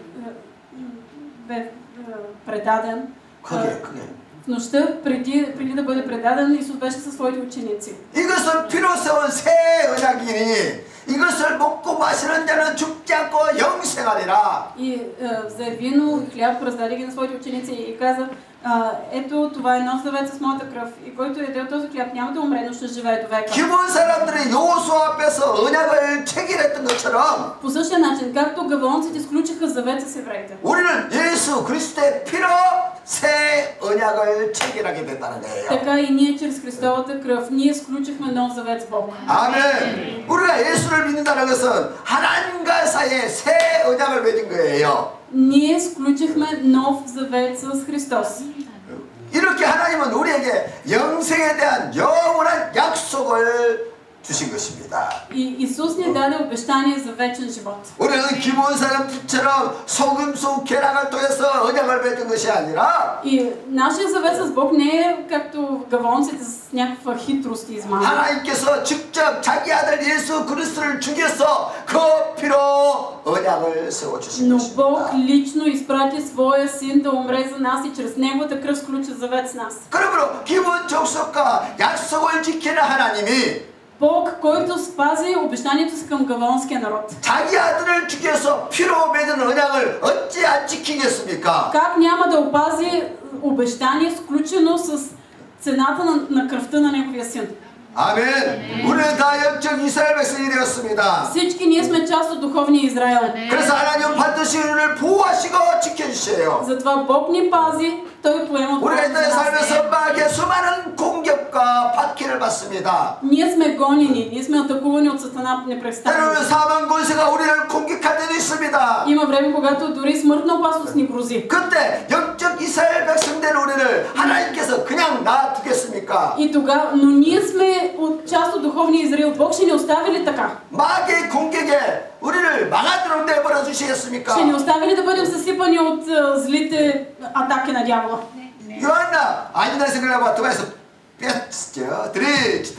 предаден, 크게 в нощта, преди да бъде предаден, Исус беше със своите ученици. 이것은 피로 세운 새 언약이니 이것을 먹고 마시는 자는 죽지 않고 영생하리라. И взе вино и хляб, раздаде ги на своите ученици и каза: ето, това е нов завет с моята кръв. И който яде от този хляб няма да умре, но ще живее до века. 기본 사람들이 여호수아 앞에서 언약을 체결했던 것처럼 По същия начин, както гаваонците сключиха завет с евреите, 우리는 예수 그리스도의 피로 새 언약을 체결하게 됐다는 거예요. така и ние чрез Христовата кръв, ние сключихме нов завет с Бог. 아멘. 우리가 예수를 믿는다는 것은 하나님과 사이에 새 언약을 맺은 거예요. Ние сключихме нов завет с Христос. 이렇게 하나님은 우리에게 영생에 대한 영원한 약속을 주신 것입니다. И Исус ни даде обещание за вечен живот. 우리는 기본 사람들처럼 속임수 계략을 통해서 언약을 맺은 것이 아니라 И нашия завет с Бог не е както гаваонците с някаква хитрост и измама. 하나님께서 직접 자기 아들 예수 그리스도를 죽여서 그 피로 언약을 세워주신 Но 것입니다. Бог лично изпрати своя син да умре за нас и чрез неговата кръв сключи завет с нас. 그러므로 기본 족속과 약속을 지키는 하나님이 Бог, който спази обещанието си към гаваонския народ. 자기 아들을 죽여서 피로 맺은 언약을 어찌 안 지키겠습니까? Как няма да опази обещание, сключено с цената на кръвта на неговия син? 아멘. 우리는 다 영적 이스라엘 백성이 되었습니다. Всички ние сме част от духовния Израел. 그래서 하나님은 반드시 우리를 보호하시고 지켜주셔요. Затова Бог ни пази, Той поема 우리가 이 отговорност 땅에 за нас. 살면서 막에 수많은 공격과 박해를 받습니다. Ние сме гонени, ние сме атакувани от Сатана непрестанно. 때로는 사망 권세가 우리를 공격할 때도 있습니다. Има време, когато дори смъртна опасност ни грози. 그때 영적 이스라엘 백성된 우리를 하나님께서 그냥 놔두겠습니까? И тогава, но ние сме от част от духовния Израил. Бог ще ни остави ли така? 마귀의 공격에 우리를 망하도록 내버려 주시겠습니까? Ще ни остави ли да бъдем съсипани от злите атаки на дявола? 요한나 아니다 생각해봐. 두바에서 뺐죠. 드릿.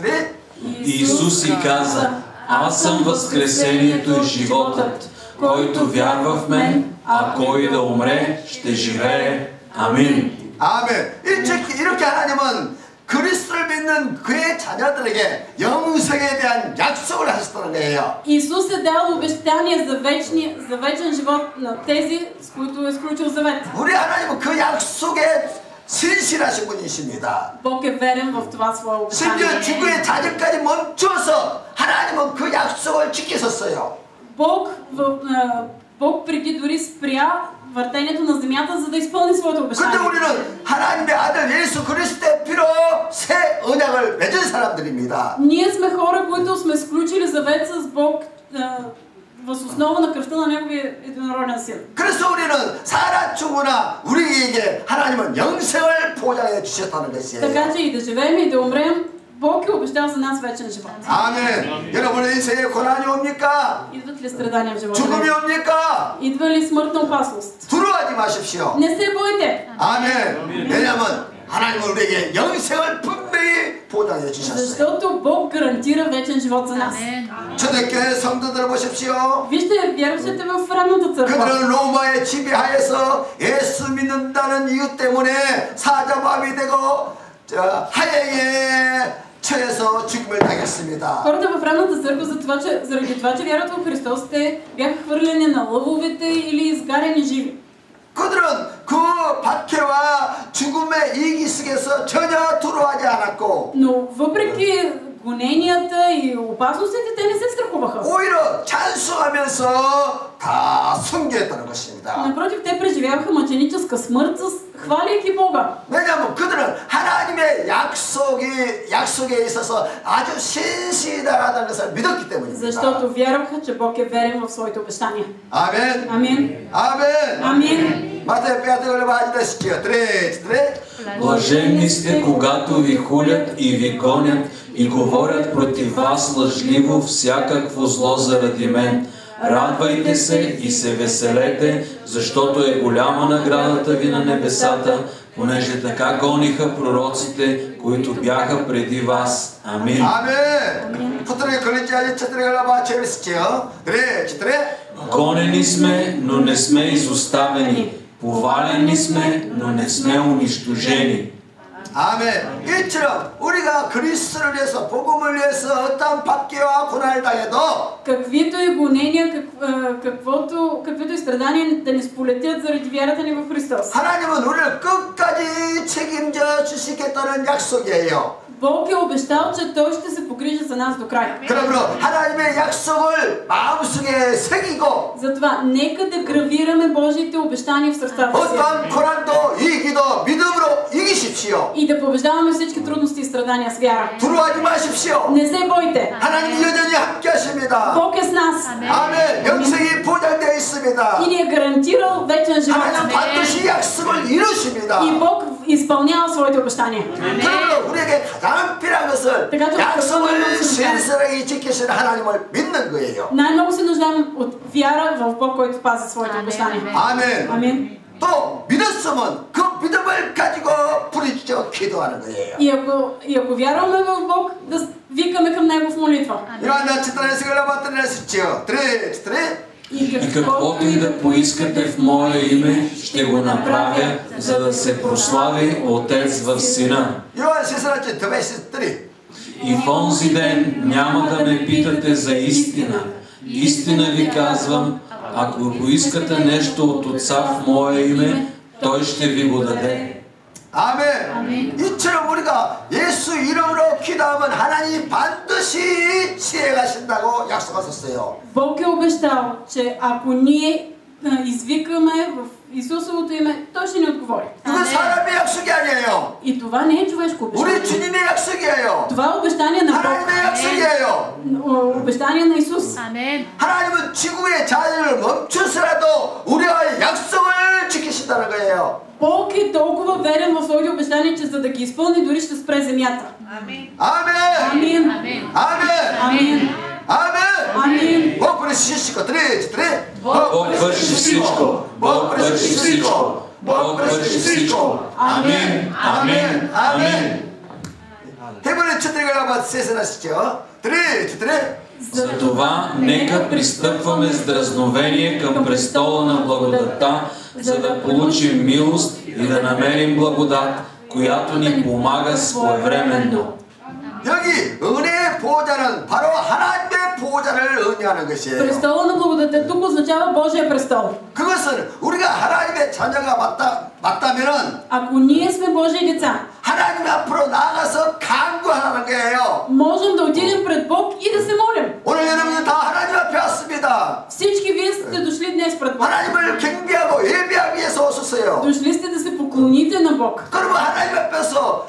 Исус си каза: аз съм възкресението и животът. Който вярва в мен, а кой да умре, ще живее. Амин. 아멘. 이렇게 하나님은 그리스도를 믿는 그의 자녀들에게 영생에 대한 약속을 하셨다는 거예요. Исус е дал обещание за вечен живот на тези, с които е сключил завет. 우리 하나님은 그 약속에 신실하신 분이십니다. Бог е верен в това свое 심지어 обещание. 죽음의 자질까지 멈춰서 하나님은 그 약속을 지키셨어요. Бог преди дори спря въртението на земята, за да изпълни своето 근데 обещание. 우리는 하나님의 아들 예수 그리스도의 피로 새 언약을 맺은 사람들입니다. Ние сме хора, които сме сключили завет с Бог въз основа на кръвта на Неговия единороден син. 그래서 우리는 살아 죽으나 우리에게 하나님은 영생을 보장해 주셨다는 것이에요. Така че и да живеем и да умрем, Бог е обещал за нас вечен живот. 아멘. 여러분의 인생에 고난이 옵니까? Идват ли страдания в живота? 죽음이 옵니까? Идва ли смъртна опасност? 두려워하지 마십시오. Не се бойте, 아멘. 왜냐하면 하나님은 우리에게 영생을 분명히 보장해 주셨어요. защото Бог гарантира вечен живот за нас. 초대교회 성도들 보십시오. Вижте, вярващите в ранната църква. 그들은 로마의 지배하에서 예수 믿는다는 이유 때문에 사자마비 되고 하행에 처해서 죽음을 당했습니다. Хората в ранната църква заради това, че вярват в Христос, те бяха хвърляни на лъвовете или изгарени живи. 그들은 그 박해와 죽음의 이기 속에서 전혀 두려워하지 않았고 Но въпреки гоненията и опасностите, те не се страхуваха. 오히려 찬송하면서 다 순교했다는 것입니다. Напротив, те преживяваха мъченическа смърт с хваляйки Бога. 왜냐하면 그들은 하나님의 약속에 있어서 아주 신실하다는 것을 믿었기 때문입니다. Защото вярваха, че Бог е верен в своите обещания. 아멘. Амин. 아멘. Амин. Матея 5 глава 11 стих. 3. Блаженни сте, когато ви хулят и ви гонят и говорят против вас лъжливо всякакво зло заради мен. Радвайте се и се веселете, защото е голяма наградата ви на небесата, понеже така гониха пророците, които бяха преди вас. Амин. 아멘. 포트레 걸리지 четири глава 4 стих. 3. Гонени сме, но не сме изоставени. Повалени сме, но не сме унищожени. 아멘. 이처럼 우리가 그리스도를 위해서 복음을 위해서 어떤 박해와 고난을 당해도 Каквито и гонения, каквито и страдания да ни сполетят заради вярата ни в Христос. 하나님은 우리를 끝까지 책임져 주시겠다는 약속이에요. Бог е обещал, че Той ще се погрижи за нас до край. 그러므로 하나님의 약속을 마음속에 새기고 Затова нека да гравираме Божиите обещания в сърцата си. 어떤 고난도 이기도 믿음으로 이기십시오. И да побеждаваме всички трудности и страдания с вяра. 두려워하지 마십시오. Не се бойте. 하나님이 여전히 함께 하십니다. Бог е с нас. 아멘. 영생이 보장되어 있습니다. И ни е гарантирал вечен живот. 하나님 반드시 약속을 이루십니다. И Бог изпълнява своите обещания. 그러므로 우리에게 가장 필요한 것은 약속을 신실하게 지키시는 하나님을 믿는 거예요. Най-много се нуждаем от вяра в Бог, който пази своите обещания. 아멘. Амин. 또 믿었으면 그 믿음을 가지고 부르짖어 기도하는 거예요. И ако вярваме в Бог, да викаме към Него в молитва. Иоанна 14 глава 13 стих. 3. И каквото и да поискате в Мое име, ще го направя, за да се прослави Отец в Сина. 요한 14 3. И в онзи ден няма да ме питате за истина. Истина ви казвам, ако поискате нещо от Отца в Мое име, Той ще ви го даде. 아멘. 이처럼 우리가 예수 이름으로 기도하면 하나님이 반드시 시행하신다고 약속하셨어요. Бог е обещал, че ако ние извикаме в Исусовото име, Той ще ни отговори. 이건 사람의 약속이 아니에요. И това не е човешко обещание. 우리 주님의 약속이에요. Това е обещание на Бог. 하나님의 약속이에요. Обещание на Исус. 아멘. 하나님은 지구의 자연을 멈추서라도 우리와의 약속을 지키신다는 거예요. Бог е толкова верен в своите обещания, че за да ги изпълни, дори ще спре земята. 아멘. 아멘. Амин. 아멘. 아멘. Амин. 아멘. Амин. Бог върши всичко. 3. Бог върши всичко. Бог върши всичко. Бог върши всичко. Амин. Амин. Амин. Хебреи 4 глава 16. 3. Затова нека пристъпваме с дразновение към престола на благодата, за да получим милост и да намерим благодат, която ни помага своевременно. 여기 은혜의 보호자는 바로 하나님의 보호자를 의미하는 것이에요. Престола на благодата тук означава Божия престол. 그것은 우리가 하나님의 자녀가 맞다면은 Ако ние сме Божии деца, 하나님 앞으로 나가서 간구하라는 거예요. можем да отидем пред Бог и да се молим. 오늘 여러분들 다 하나님 앞에 왔습니다. Всички вие сте дошли днес пред Бог. 하나님을 경배하고 예배하기 위해서 오셨어요. Дошли сте да се поклоните на Бог. 그러면 하나님 앞에서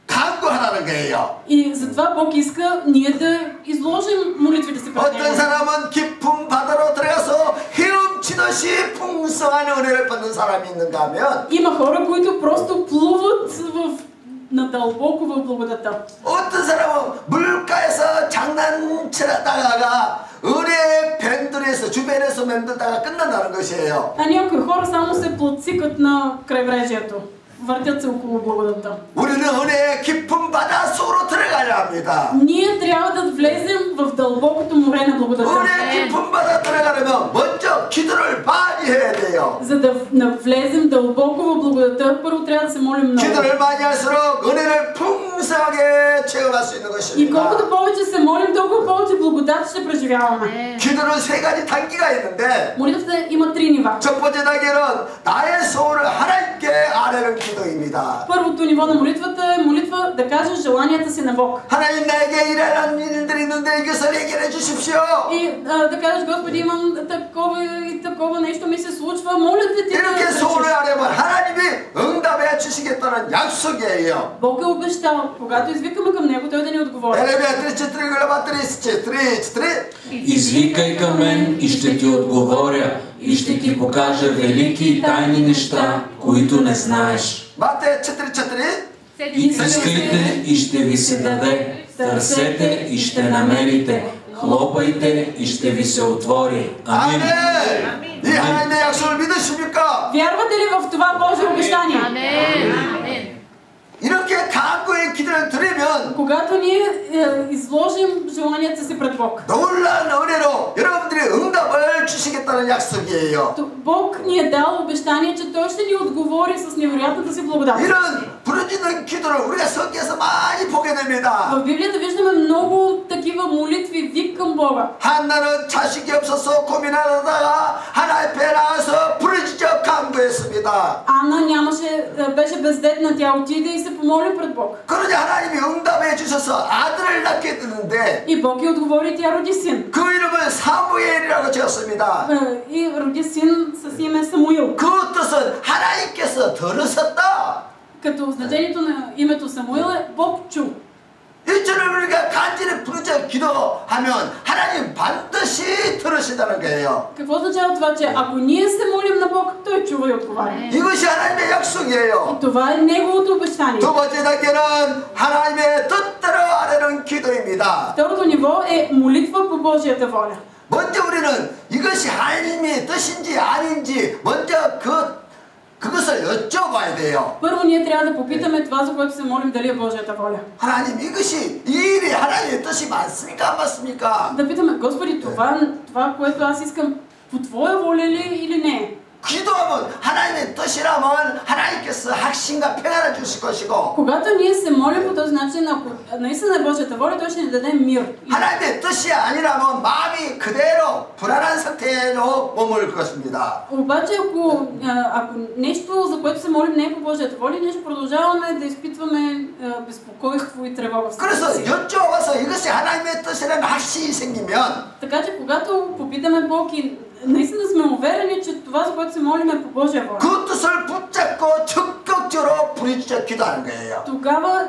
간구하라는 거예요. И затова Бог иска ние да изложим молитвите си пред 어떤 Него. 사람은 깊은 바다로 들어가서 헤엄치듯이 풍성한 은혜를 받는 사람이 있는가 하면 Има хора, които просто плуват надълбоко в благодата. 어떤 사람은 물가에서 장난치다가 은혜의 밴들에서 주변에서 맴돌다가 끝난다는 것이에요. А някои хора само се плацикат на крайбрежието. Въртят се около благодата. 우리는 은혜의 깊은 바다 속으로 들어가야 합니다. Ние трябва да влезем в дълбокото море на благодата. 은혜의 깊은 바다 들어가려면 먼저 기도를 많이 해야 돼요. За да влезем дълбоко в благодата, първо трябва да се молим много. 기도를 많이 할수록 은혜를 풍성하게 체험할 수 있는 И 것입니다. колкото повече се молим, толкова повече благодат ще преживяваме. 기도는 세 가지 단계가 있는데 Молитвата има три нива. 첫 번째 단계는 나의 소원을 하나님께 아뢰는 기도입니다. Първото ниво на молитвата е молитва да кажеш желанията си на Бог. 하나님 나에게 일하는 일들이 있는데 이것을 해결해 주십시오. И да кажеш, Господи, имам такова и такова нещо ми се случва, моля те ти 이렇게 да 소원을 решиш. 하려면 하나님 주시겠다는 약속이에요. Бог е обещал, когато извикаме към Него, Той да ни отговори. Елемия 34 глава 34. Извикай към мен и ще ти отговоря и ще ти покажа велики и тайни неща, които не знаеш. Матея 4:4. Искайте и ще ви се даде, търсете и ще намерите, хлопайте и ще ви се отвори. Амин. 아멘. 이 하나님의 약속을 믿으십니까? Вярвате ли в това Божие обещание? 아멘. 이렇게 간구의 기도를 드리면 Когато ние изложим желанията си пред Бог, 놀라운 은혜로 여러분들이 응답을 주시겠다는 약속이에요. Бог ни е дал обещание, че Той ще ни отговори с невероятната си благодат. 이런 부르짖는 기도를 우리가 성경에서 많이 보게 됩니다. В Библията виждаме много такива молитви, вик към Бога. 한나는 자식이 없어서 고민하다가 하나님 앞에 나와서 부르짖어 간구했습니다. Анна беше бездетна, тя отиде и се помоли пред Бог. 그러자 하나님이 응답해 주셔서 아들을 낳게 되는데 И Бог й отговори, тя роди син. 그 이름은 사무엘이라고 지었습니다. И роди син с име Самуил. 그 뜻은 하나님께서 들으셨다. Като значението на името Самуил е Бог чу. 이처럼 우리가 간절히 부르짖어 기도하면 하나님 반드시 들으신다는 거예요. Какво означава това, че ако ние се молим на Бог, Той чува и отговаря. 이것이 하나님의 약속이에요. И това е Неговото обещание. 두 번째 단계는 하나님의 뜻대로 아뢰는 기도입니다. Второто ниво е молитва по Божията воля. 먼저 우리는 이것이 하나님의 뜻인지 아닌지 먼저 그것을 여쭤봐야 돼요. Първо ние трябва да попитаме това, за което се молим, дали е Божията воля. 하나님 이것이 이 일이 하나님의 뜻이 맞습니까 안 맞습니까? Да питаме, Господи, това, което аз искам, по Твоя воля ли или не? 기도하면 하나님의 뜻이라면 하나님께서 확신과 평안을 주실 것이고 Когато ние се молим по този начин, ако наистина е Божията воля, Той ще ни даде мир. 하나님의 뜻이 아니라면 마음이 그대로 불안한 상태로 머물 것입니다. Обаче, ако нещо, за което се молим, не е по Божията воля, ние ще продължаваме да изпитваме безпокойство и тревога в 그래서 себе си. 여쭤봐서 이것이 하나님의 뜻이라는 확신이 생기면 Така че, когато попитаме Бог и наистина сме уверени, че това, за което се молим, е по Божия воля, 그 뜻을 붙잡고 적극적으로 부르짖어 기도하는 거예요. тогава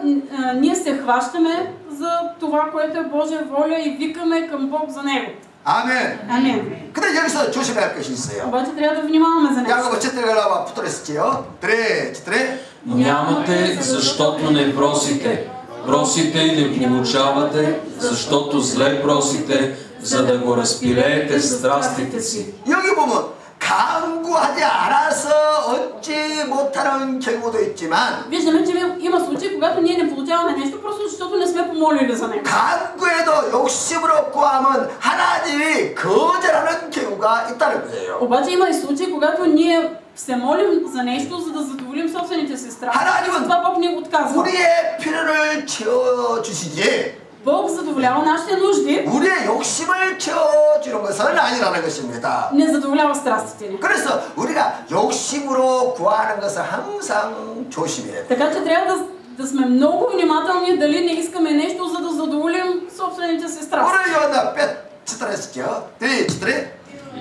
ние се хващаме за това, което е Божия воля и викаме към Бог за него. 아멘. Амин. 근데 여기서 조심해야 할 것이 있어요. Обаче трябва да внимаваме за него. 야고보 4 глава повтор했지요. 3. Нямате, защото не просите. Просите и не получавате, защото зле просите, за да го разпилеете в страстите си. 여기 보면 간구하지 않아서 얻지 못하는 경우도 있지만 Виждаме, че има случаи, когато ние не получаваме нещо, просто защото не сме помолили за него. 간구에도 욕심으로 구하면 하나님이 거절하는 경우가 있다는 거예요. Обаче има и случаи, когато ние се молим за нещо, за да задоволим собствените си страсти. Това Бог ни отказва. 우리의 필요를 채워주시지 Бог задоволява нашите нужди, 우리의 욕심을 채워주는 것은 아니라는 것입니다. не задоволява страстите ни. 그래서 우리가 욕심으로 구하는 것은 항상 조심해야 돼요. Така че трябва да сме много внимателни дали не искаме нещо, за да задоволим собствените си страсти. 오늘 요한나 빼치더랬죠. 3.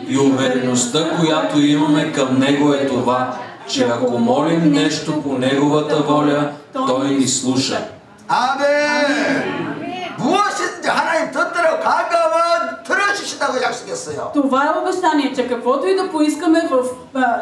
И увереността, която имаме към Него е това, че ако молим нещо по Неговата воля, Той ни слуша. 아멘. 무엇이든지 하나님 뜻대로 간구하면 들어주신다고 약속했어요. Това е обещание, че каквото и да поискаме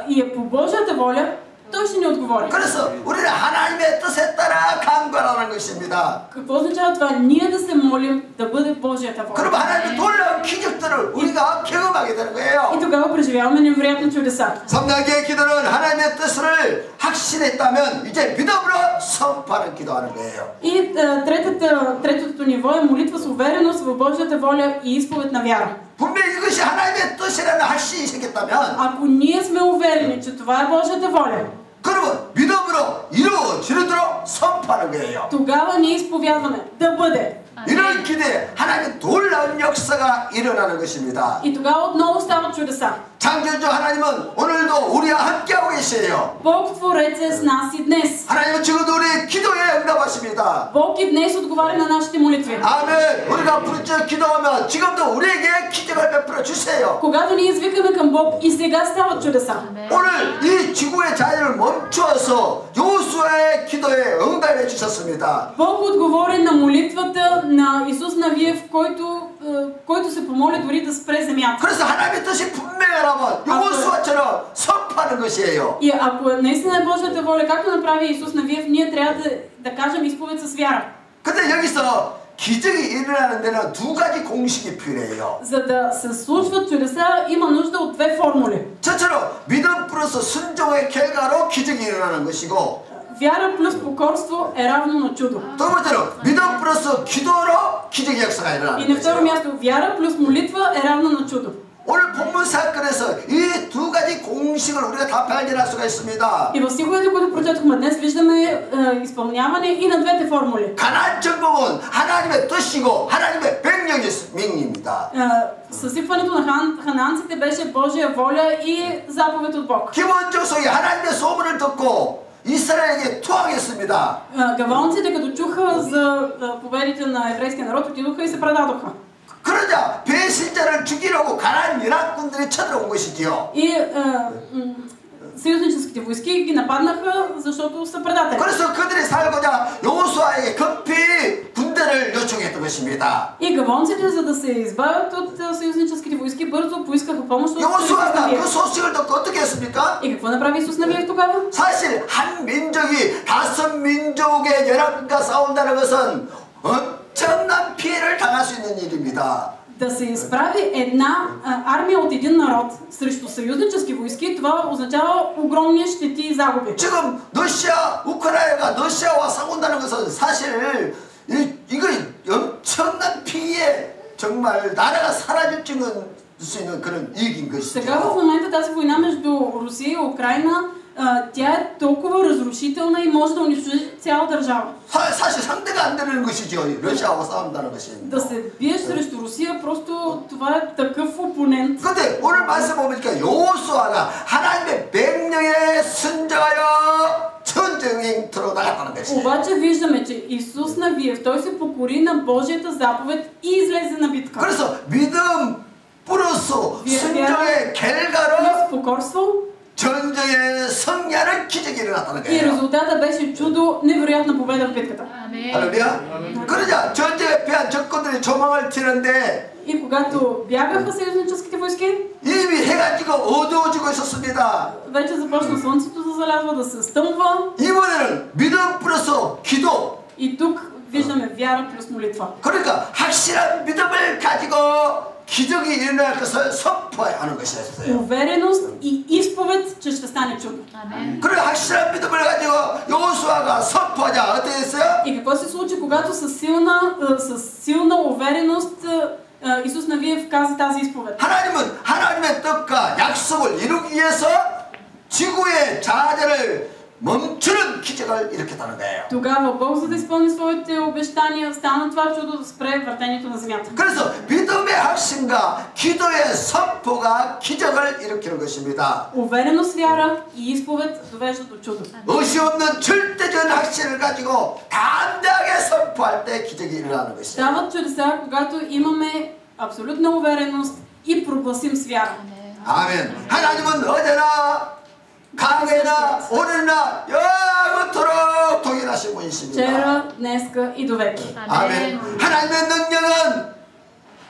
и е по Божията воля, Той ще ни отговори. 그래서 우리는 하나님의 뜻에 따라 간구하라는 것입니다. Какво означава това? Ние да се молим да бъде Божията воля. 그럼 하나님의 놀라운 기적들을 우리가 경험하게 되는 거예요. И тогава преживяваме невероятни чудеса. 3단계의 기도는 하나님의 뜻을 확신했다면 이제 믿음으로 선포하는 기도하는 거예요. И третото ниво е молитва с увереност в Божията воля и изповед на вяра. 분명히 이것이 하나님의 뜻이라는 확신이 생겼다면 Ако ние сме уверени, че това е Божията воля, 그러면 믿음으로 이루어지도록 선포하는 거예요. тогава ние изповядваме да бъде. 이런 기대에 하나님의 놀라운 역사가 일어나는 것입니다. И тогава отново стават чудеса. 창조주 하나님은 오늘도 우리와 함께하고 계세요. Бог Творец е с нас и днес. 하나님은 지금도 우리의 기도에 응답하십니다. Бог и днес отговаря на нашите молитви. 아멘. 우리가 부르짖어 기도하면 지금도 우리에게 기적을 베풀어 주세요. Когато ние извикаме към Бог и сега стават чудеса. 오늘 이 지구의 자연을 멈추어서 여호수아의 기도에 응답해 주셨습니다. Бог отговори на молитвата на Исус Навиев, който се помоли дори да спре земята. 그래서 하나님의 뜻이 분명하라면 여호수아처럼 선포하는 것이에요. И ако наистина е Божията воля, както направи Исус Навиев, ние трябва да кажем изповед с вяра. 근데 여기서 기적이 일어나는 데는 두 가지 공식이 필요해요. За да се случват чудеса, има нужда от две формули. 저처럼 믿음 플러스 순종의 결과로 기적이 일어나는 것이고, Вяра плюс покорство е равно на чудо. 두 번째로 믿음 플러스 기도로 기적의 역사가 И 일어나는 на второ 거죠. място, вяра плюс молитва е равно на чудо. 오늘 본문 사건에서 이 두 가지 공식을 우리가 다 발견할 수가 있습니다. И в стиховете, които прочетохме днес, виждаме изпълняване и на двете формули. 가나안 정복은 하나님의 뜻이고 하나님의 명령입니다. Съсипването на ханаанците беше Божия воля и заповед от Бог. 기본 족속이 하나님의 소문을 듣고 이스라엘에게 투항했습니다. Гавонците, като чуха за победите на еврейския народ, отидоха и се предадоха. 그러자 배신자를 죽이려고 가나안 연합군들이 쳐들어온 것이지요. И съюзническите войски ги нападнаха, защото са предатели. 그래서 그들이 살고자 여호수아에게 급히 군대를 요청했던 것입니다. И гавонците, за да се избавят от съюзническите войски, бързо поискаха помощ от 여호수아가 Исус 그 소식을 듣고 어떻게 했습니까? И какво направи Исус Навиев тогава? 사실 한 민족이 다섯 민족의 연합군과 싸운다는 것은 엄청난 피해를 당할 수 있는 일입니다. Да се изправи една армия от един народ срещу съюзнически войски, това означава огромни щети и загуби. 지금 러시아, 우크라이나가 러시아와 싸운다는 것은 사실 이거 엄청난 피해, 정말 나라가 사라질 수 있는 그런 일인 것이죠. Сега в момента тази война между Русия и Украина, тя е толкова разрушителна и може да унищожи цяла държава. 사실 상대가 안 되는 것이죠. 러시아와 싸운다는 것이. Да се биеш срещу Русия, просто това е такъв опонент. 근데 오늘 말씀 보니까 여호수아가 하나님의 명령에 순종하여 전쟁터로 나갔다는 것이에요. Обаче виждаме, че Исус Навиев, той се покори на Божията заповед и излезе на битка. 그래서 믿음 플러스 순종의 결과로 Плюс покорство 전쟁의 승리하는 기적이 일어났다는 и 거예요. резултата беше чудо, невероятна победа в битката. 할렐루야. 그러자 전쟁에 패한 적군들이 조망을 튀는데 И когато бягаха съюзническите войски, 이미 해가 지고 어두워지고 있었습니다. вече започна слънцето да залязва, да се стъмва. 이번에는 믿음 플러스 기도. И тук виждаме вяра плюс молитва. 그러니까 확실한 믿음을 가지고 기적이 일어날 것을 선포하는 것이었어요. Увереност и изповед, че ще стане чудо. 그리고 확실한 믿음을 가지고 여호수아가 선포하자 어떻게 했어요? И какво се случи, когато със силна увереност Исус Навиев каза тази изповед? 하나님은 하나님의 뜻과 약속을 이루기 위해서 지구의 자아들을 멈추는 기적을 일으켰다는 거예요. Тогава Бог, за да изпълни своите обещания, стана това чудо да спре въртението на земята. 그래서 믿음의 확신과 기도의 선포가 기적을 일으키는 것입니다. Увереност, вяра и изповед довеждат до чудо. 의심 없는 절대적인 확신을 가지고 담대하게 선포할 때 기적이 일어나는 것이에요. Стават чудеса, когато имаме абсолютна увереност и прогласим с вяра. 아멘. 하나님은 어제나 강해나 오늘나 영원토록 동일하신 분이십니다. Вчера, днеска и довеки. 아멘. 하나님의 능력은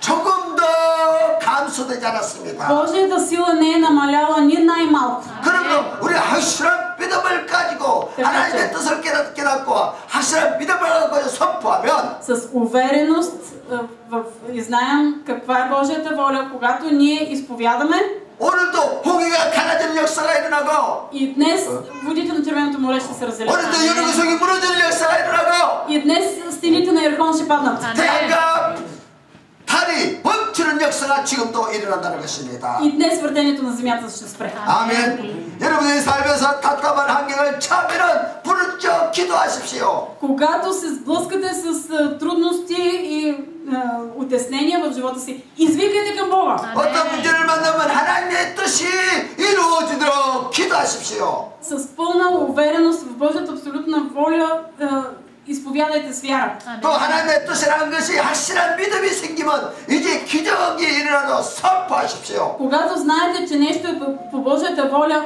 조금 더 감소되지 않았습니다. Божията сила не е намаляла ни най-малко. 그러므로 우리가 확실한 믿음을 가지고 하나님의 뜻을 깨닫고 확실한 믿음을 가지고 선포하면 С увереност и знаем каква е Божията воля, когато ние изповядаме. 오늘도 홍해가 갈라지는 역사가 일어나고 И днес водите на Червеното море ще се разделят. 오늘도 여리고성이 무너지는 역사가 일어나고 И днес стените на Йерихон ще паднат. 태양과 달이 멈추는 역사가 지금도 일어난다는 것입니다. И днес въртението на земята ще спре. 아멘. 여러분이 살면서 답답한 환경을 처음에는 부르짖어 기도하십시오. Когато се сблъскате с трудности и утеснения в живота си, извикайте към Бога. 어떤 문제를 만나면 하나님의 뜻이 이루어지도록 기도하십시오. С пълна увереност в Божията абсолютна воля изповядайте с вяра. 또 하나님의 뜻이라는 것이 확실한 믿음이 생기면 이제 기적이 일어나도 선포하십시오. Когато знаете, че нещо е по Божията воля,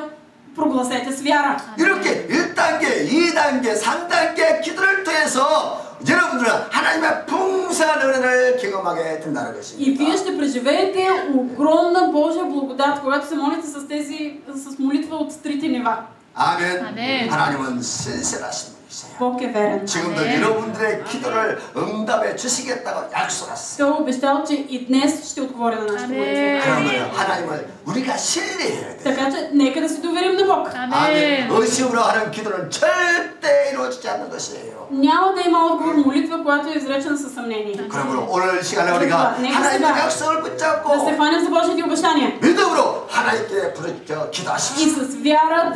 прогласете с вяра. 이렇게 1단계, 2단계, 3단계 기도를 통해서 여러분들은 하나님의 풍성한 은혜를 경험하게 된다는 И 것입니다. вие ще преживеете огромна Божия благодат, когато се молите с молитва от трите нива. 아멘. 아멘. 하나님은 신실하신 분이세요. Бог е верен. 지금도 아멘. 여러분들의 기도를 응답해 주시겠다고 약속했어요. Той е обещал, че и днес ще отговори на нашите молитви. 그러면 하나님을 우리가 신뢰해야 돼. Така че нека да се доверим на Бог. 아멘. 의심으로 하는 기도는 절대 이루어지지 않는 것이에요. Няма да има отговор молитва, която е изречена със съмнение. 그러므로 오늘 시간에 우리가 하나님의 약속을 Да се 붙잡고 хванем за Божите обещания. 믿음으로 하나님께 부르짖어 기도하십시오. И с вяра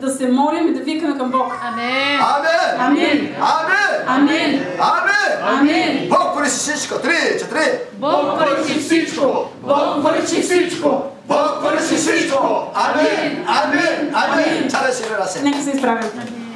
да се молим и да викаме към Бог. 아멘. 아멘. Амин. 아멘. Амин. 아멘. Амин. Бог върши всичко. Три. Бог върши всичко. Бог върши всичко. Бог върши всичко. 아멘. 아멘. 아멘. 잘하시 일어나세요. Нека се изправим.